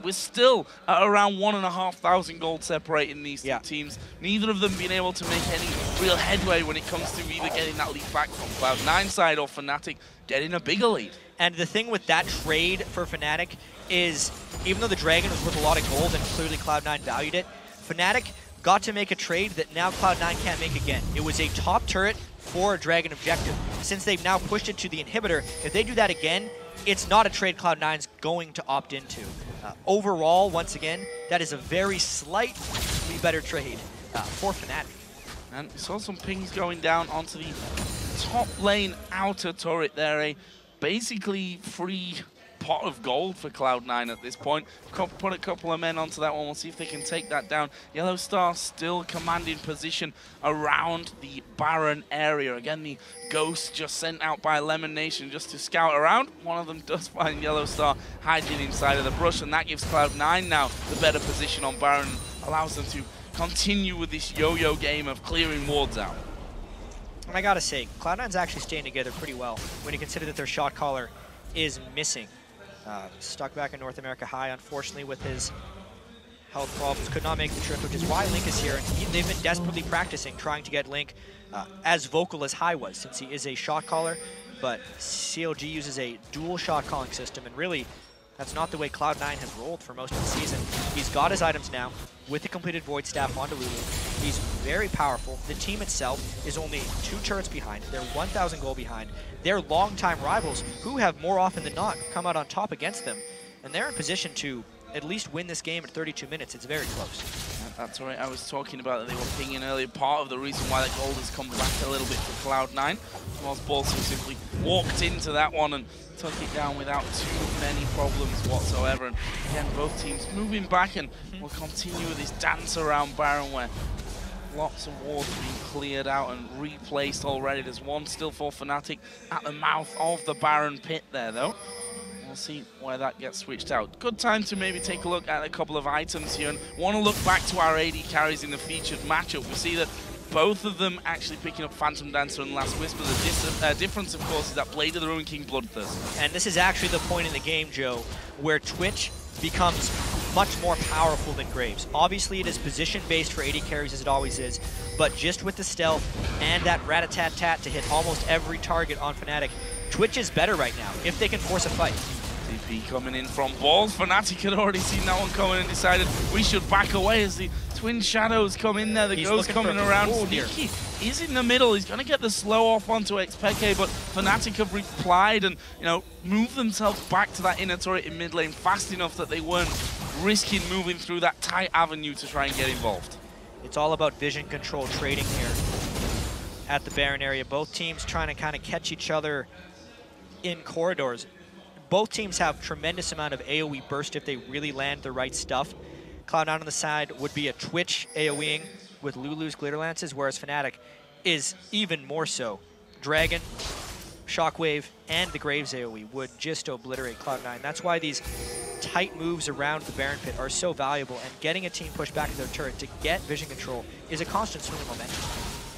We're still at around 1,500 gold separating these two teams. Neither of them being able to make any real headway when it comes to either getting that lead back from Cloud9 side or Fnatic getting a bigger lead. And the thing with that trade for Fnatic is, even though the Dragon was worth a lot of gold and clearly Cloud9 valued it, Fnatic got to make a trade that now Cloud9 can't make again. It was a top turret for a Dragon objective. Since they've now pushed it to the inhibitor, if they do that again, it's not a trade Cloud9's going to opt into. Overall, once again, that is a very slightly better trade for Fnatic. And we saw some pings going down onto the top lane outer turret there. A basically free pot of gold for Cloud9 at this point. Put a couple of men onto that one. We'll see if they can take that down. AllStars still commanding position around the Baron area. Again, the Ghost just sent out by Lemon Nation just to scout around. One of them does find AllStar hiding inside of the brush, and that gives Cloud9 now the better position on Baron, allows them to continue with this yo-yo game of clearing wards out. And I gotta say, Cloud9's actually staying together pretty well when you consider that their shot caller is missing. Stuck back in North America high, unfortunately, with his health problems. Could not make the trip, which is why Link is here. And they've been desperately practicing, trying to get Link as vocal as High was, since he is a shot caller. But CLG uses a dual shot calling system, and really, that's not the way Cloud9 has rolled for most of the season. He's got his items now with the completed Void Staff onto Lulu. He's very powerful. The team itself is only 2 turrets behind. They're 1,000 gold behind. They're longtime rivals who have more often than not come out on top against them. And they're in position to at least win this game at 32 minutes. It's very close. That's right, I was talking about that they were pinging earlier. Part of the reason why that gold has come back a little bit for Cloud9, whilst Balsam simply walked into that one and took it down without too many problems whatsoever. And again, both teams moving back, and we'll continue with this dance around Baron where lots of wards being cleared out and replaced already. There's one still for Fnatic at the mouth of the Baron pit there, though. We'll see where that gets switched out. Good time to maybe take a look at a couple of items here, and want to look back to our AD carries in the featured matchup. We see that both of them actually picking up Phantom Dancer and Last Whisper. The difference, of course, is that Blade of the Ruined King Bloodthirst. And this is actually the point in the game, Joe, where Twitch becomes much more powerful than Graves. Obviously, it is position-based for AD carries, as it always is, but just with the stealth and that rat-a-tat-tat to hit almost every target on Fnatic, Twitch is better right now, if they can force a fight. TP coming in from Balls. Fnatic had already seen that one coming and decided we should back away as the Twin Shadows come in there. The Ghost coming around. Sneaky is in the middle. He's going to get the slow off onto XPK, but Fnatic have replied and, you know, moved themselves back to that inner turret in mid lane fast enough that they weren't risking moving through that tight avenue to try and get involved. It's all about vision control trading here at the Baron area. Both teams trying to kind of catch each other in corridors. Both teams have tremendous amount of AoE burst if they really land the right stuff. Cloud9 on the side would be a Twitch AoEing with Lulu's Glitter Lances, whereas Fnatic is even more so. Dragon, Shockwave, and the Graves AoE would just obliterate Cloud9. That's why these tight moves around the Baron pit are so valuable, and getting a team pushed back into their turret to get vision control is a constant swing of momentum.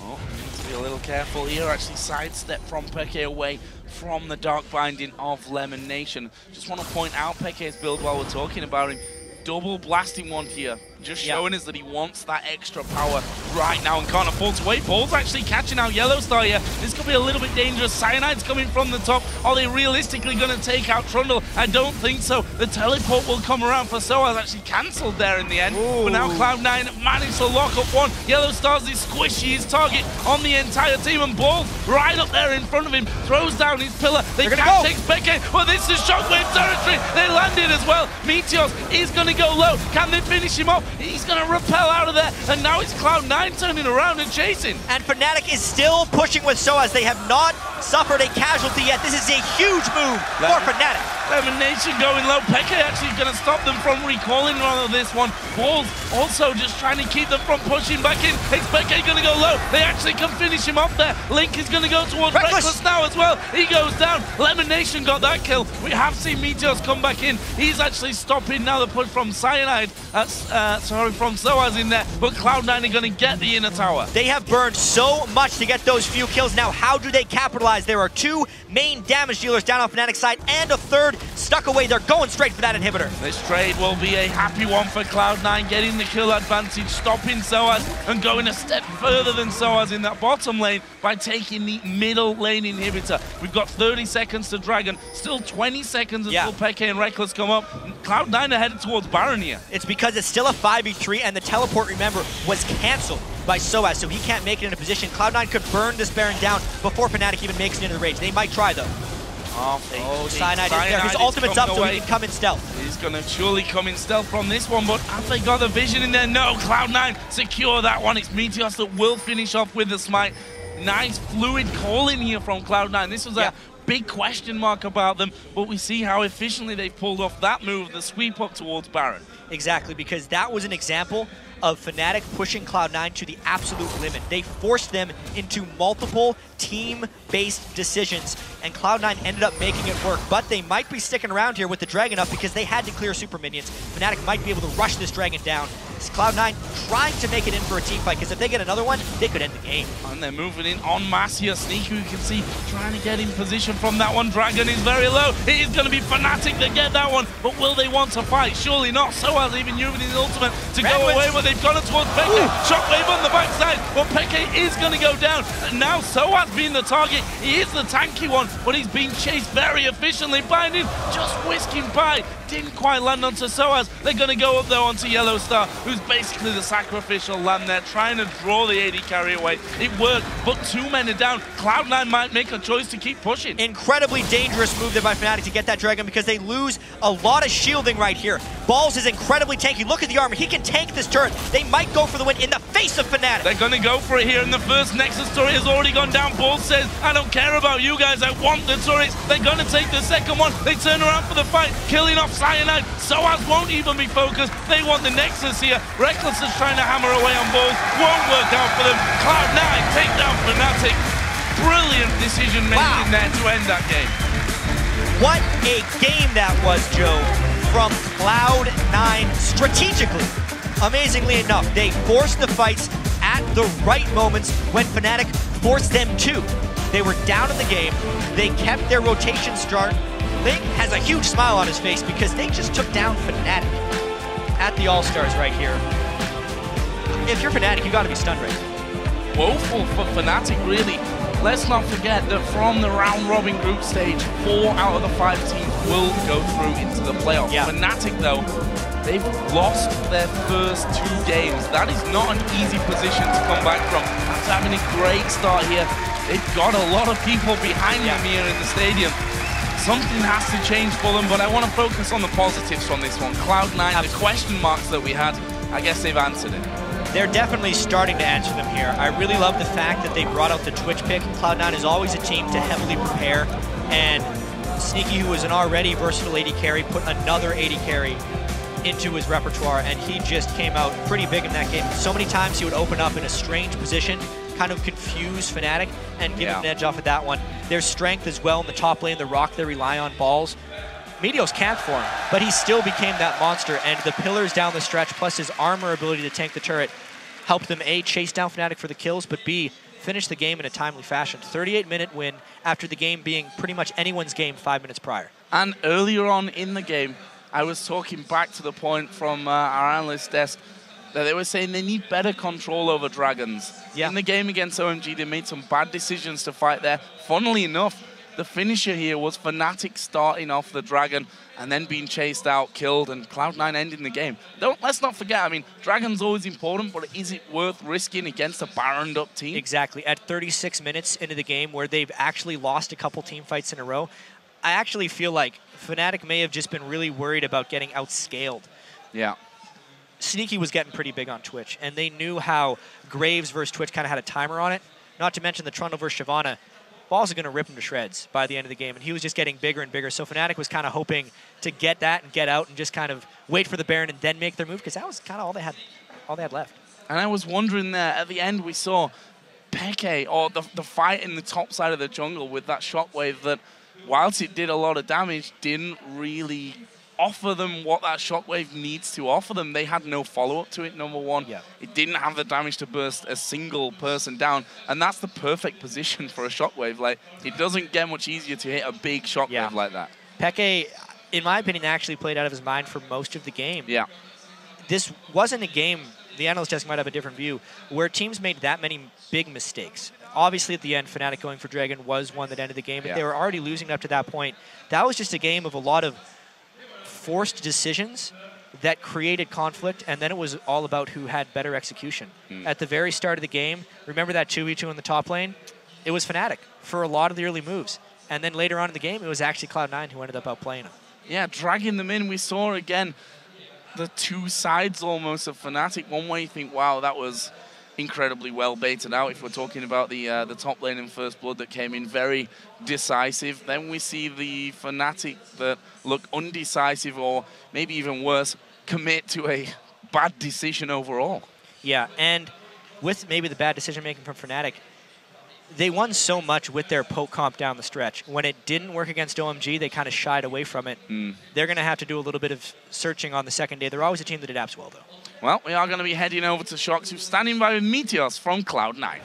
Oh, need to be a little careful here. Actually sidestep from Peke away from the Dark Binding of Lemon Nation. Just want to point out Peke's build while we're talking about him. Double blasting one here. Just showing us that he wants that extra power right now and can't afford to wait. Ball's actually catching out YellowStar here. This could be a little bit dangerous. Cyanide's coming from the top. Are they realistically going to take out Trundle? I don't think so. The teleport will come around for Soaz. Actually cancelled there in the end. Ooh. But now Cloud9 managed to lock up one. YellowStar's is squishy, his target on the entire team, and Ball's right up there in front of him. Throws down his pillar. They can't take Peke. Well, this is Shockwave territory. They landed as well. Meteos is going to go low. Can they finish him off? He's going to rappel out of there, and now it's Cloud9 turning around and chasing. And Fnatic is still pushing with Soaz. They have not suffered a casualty yet. This is a huge move for Fnatic. Lemon Nation going low. Peke actually going to stop them from recalling on this one. Balls also just trying to keep them from pushing back in. Peke going to go low. They actually can finish him off there. Link is going to go towards Reckless now as well. He goes down. Lemon Nation got that kill. We have seen Meteos come back in. He's actually stopping now the push from Cyanide. From Soaz in there, but Cloud9 are going to get the inner tower. They have burned so much to get those few kills. Now, how do they capitalize? There are two main damage dealers down on Fnatic's side, and a third stuck away. They're going straight for that inhibitor. This trade will be a happy one for Cloud9, getting the kill advantage, stopping Soaz, and going a step further than Soaz in that bottom lane by taking the middle lane inhibitor. We've got 30 seconds to Dragon, still 20 seconds until Peke and Reckless come up. Cloud9 are headed towards Baron here. It's because it's still a 5v3, and the teleport, remember, was cancelled by Soaz, so he can't make it in a position. Cloud9 could burn this Baron down before Fnatic even makes it into the rage. They might try, though. Cyanide is there. His ultimate's up, so he can come in stealth. He's going to surely come in stealth from this one, but have they got the vision in there? No, Cloud9 secure that one. It's Meteos that will finish off with the smite. Nice fluid calling here from Cloud9. This was a big question mark about them, but we see how efficiently they pulled off that move, the sweep up towards Baron. Exactly, because that was an example of Fnatic pushing Cloud9 to the absolute limit. They forced them into multiple team-based decisions, and Cloud9 ended up making it work. But they might be sticking around here with the Dragon up because they had to clear super minions. Fnatic might be able to rush this Dragon down. It's Cloud9 trying to make it in for a team fight, because if they get another one, they could end the game. And they're moving in en masse here. Sneaky, you can see, trying to get in position from that one. Dragon is very low. It is going to be Fnatic that get that one, but will they want to fight? Surely not. Soaz even using his ultimate to go away, but they've gone towards Peke. Shockwave on the backside, but Peke is going to go down. And now Soaz being the target. He is the tanky one, but he's being chased very efficiently. Binding just whisking by. Didn't quite land onto Soaz. They're going to go up though onto YellowStar, who's is basically the sacrificial lamb there, trying to draw the AD carry away. It worked, but 2 men are down. Cloud9 might make a choice to keep pushing. Incredibly dangerous move there by Fnatic to get that Dragon because they lose a lot of shielding right here. Balls is incredibly tanky. Look at the armor. He can tank this turret. They might go for the win in the face of Fnatic. They're going to go for it here, and the first Nexus turret has already gone down. Balls says, I don't care about you guys. I want the turrets. They're going to take the second one. They turn around for the fight, killing off Cyanide. Soaz won't even be focused. They want the Nexus here. Reckless is trying to hammer away on Balls. Won't work out for them. Cloud9 take down Fnatic. Brilliant decision making there to end that game. What a game that was, Joe, from Cloud9 strategically. Amazingly enough, they forced the fights at the right moments when Fnatic forced them to. They were down in the game. They kept their rotation start. Ling has a huge smile on his face because they just took down Fnatic at the AllStars right here. If you're Fnatic, you got to be stunned right now. Woeful for Fnatic, really. Let's not forget that from the round-robin group stage, 4 out of the 5 teams will go through into the playoffs. Yeah. Fnatic, though, they've lost their first 2 games. That is not an easy position to come back from. After having a great start here, they've got a lot of people behind them here in the stadium. Something has to change for them, but I want to focus on the positives from this one. Cloud9, the question marks that we had, I guess they've answered it. They're definitely starting to answer them here. I really love the fact that they brought out the Twitch pick. Cloud9 is always a team to heavily prepare, and Sneaky, who was an already versatile AD carry, put another AD carry into his repertoire, and he just came out pretty big in that game. So many times he would open up in a strange position, kind of confuse Fnatic, and give him an edge off of that one. Their strength as well in the top lane, the rock they rely on, Balls. Meteos camped for him, but he still became that monster, and the pillars down the stretch, plus his armor ability to tank the turret, helped them A, chase down Fnatic for the kills, but B, finish the game in a timely fashion. 38-minute win after the game being pretty much anyone's game 5 minutes prior. And earlier on in the game, I was talking back to the point from our analyst desk that they were saying they need better control over Dragons. Yeah. In the game against OMG, they made some bad decisions to fight there. Funnily enough, the finisher here was Fnatic starting off the Dragon and then being chased out, killed, and Cloud9 ending the game. Let's not forget, I mean, Dragon's always important, but is it worth risking against a Baroned up team? Exactly. At 36 minutes into the game where they've actually lost a couple team fights in a row, I actually feel like Fnatic may have just been really worried about getting outscaled. Yeah. Sneaky was getting pretty big on Twitch, and they knew how Graves versus Twitch kind of had a timer on it. Not to mention the Trundle versus Shyvana. Balls are going to rip him to shreds by the end of the game, and he was just getting bigger and bigger. So Fnatic was kind of hoping to get that and get out and just kind of wait for the Baron and then make their move, because that was kind of all they had left. And I was wondering there, at the end we saw Peke, or the fight in the top side of the jungle with that shockwave that, whilst it did a lot of damage, didn't really offer them what that shockwave needs to offer them. They had no follow-up to it, number one. Yeah. It didn't have the damage to burst a single person down, and that's the perfect position for a shockwave. Like, it doesn't get much easier to hit a big shockwave like that. Peke, in my opinion, actually played out of his mind for most of the game. Yeah. This wasn't a game, the analyst desk might have a different view, where teams made that many big mistakes. Obviously, at the end, Fnatic going for Dragon was one that ended the game, but they were already losing up to that point. That was just a game of a lot of forced decisions that created conflict, and then it was all about who had better execution. At the very start of the game, remember that 2v2 in the top lane? It was Fnatic for a lot of the early moves. And then later on in the game, it was actually Cloud9 who ended up outplaying them. Yeah, dragging them in. We saw, again, the two sides almost of Fnatic. One way you think, wow, that was incredibly well baited out. If we're talking about the top lane in First Blood that came in very decisive, then we see the Fnatic that look undecisive, or maybe even worse, commit to a bad decision overall. Yeah, and with maybe the bad decision making from Fnatic, they won so much with their poke comp down the stretch. When it didn't work against OMG, they kind of shied away from it. They're going to have to do a little bit of searching on the second day. They're always a team that adapts well, though. Well, we are going to be heading over to Shox, who's standing by with Meteos from Cloud9.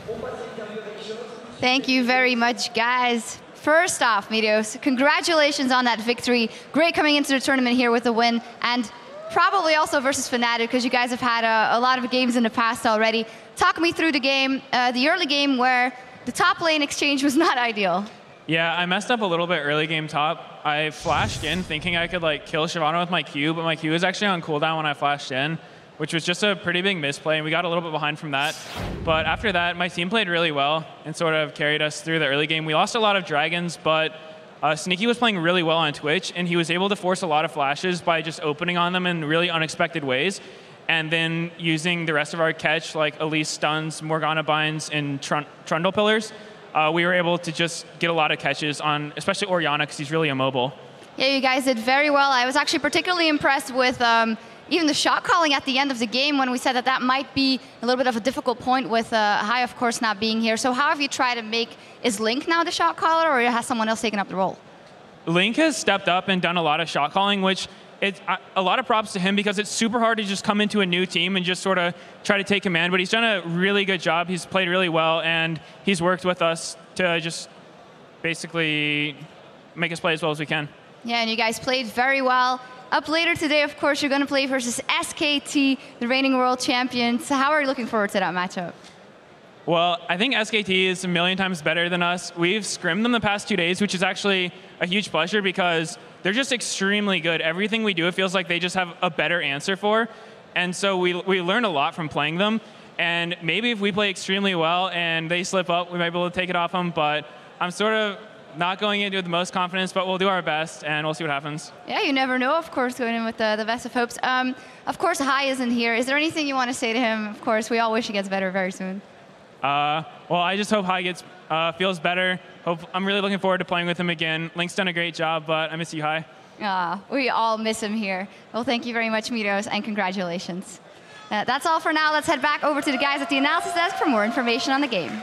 Thank you very much, guys. First off, Meteos, congratulations on that victory. Great coming into the tournament here with a win, and probably also versus Fnatic, because you guys have had a lot of games in the past already. Talk me through the game, the early game where the top lane exchange was not ideal. Yeah, I messed up a little bit early game top. I flashed in thinking I could kill Shyvana with my Q, but my Q was actually on cooldown when I flashed in, which was just a pretty big misplay, and we got a little bit behind from that. But after that, my team played really well and sort of carried us through the early game. We lost a lot of dragons, but Sneaky was playing really well on Twitch, and he was able to force a lot of flashes by just opening on them in really unexpected ways, and then using the rest of our catch, like Elise stuns, Morgana binds, and Trundle pillars. We were able to just get a lot of catches on, especially Orianna, because he's really immobile. Yeah, you guys did very well. I was actually particularly impressed with even the shot calling at the end of the game when we said that that might be a little bit of a difficult point with Hai, of course, not being here. So how have you tried to make, is Link now the shot caller, or has someone else taken up the role? Link has stepped up and done a lot of shot calling, which it's a lot of props to him because it's super hard to just come into a new team and just sort of try to take command, but he's done a really good job. He's played really well, and he's worked with us to just basically make us play as well as we can. Yeah, and you guys played very well. Up later today, of course, you're going to play versus SKT, the reigning world champions. So how are you looking forward to that matchup? Well, I think SKT is a million times better than us. We've scrimmed them the past 2 days, which is actually a huge pleasure because they're just extremely good. Everything we do, it feels like they just have a better answer for. And so we learn a lot from playing them. And maybe if we play extremely well and they slip up, we might be able to take it off them. But I'm sort of not going into it with the most confidence, but we'll do our best, and we'll see what happens. Yeah, you never know, of course, going in with the best of hopes. Of course, Hai isn't here. Is there anything you want to say to him? Of course, we all wish he gets better very soon. Well, I just hope Hai feels better. I'm really looking forward to playing with him again. Link's done a great job, but I miss you, Hai. We all miss him here. Well, thank you very much, Miros, and congratulations. That's all for now. Let's head back over to the guys at the analysis desk for more information on the game.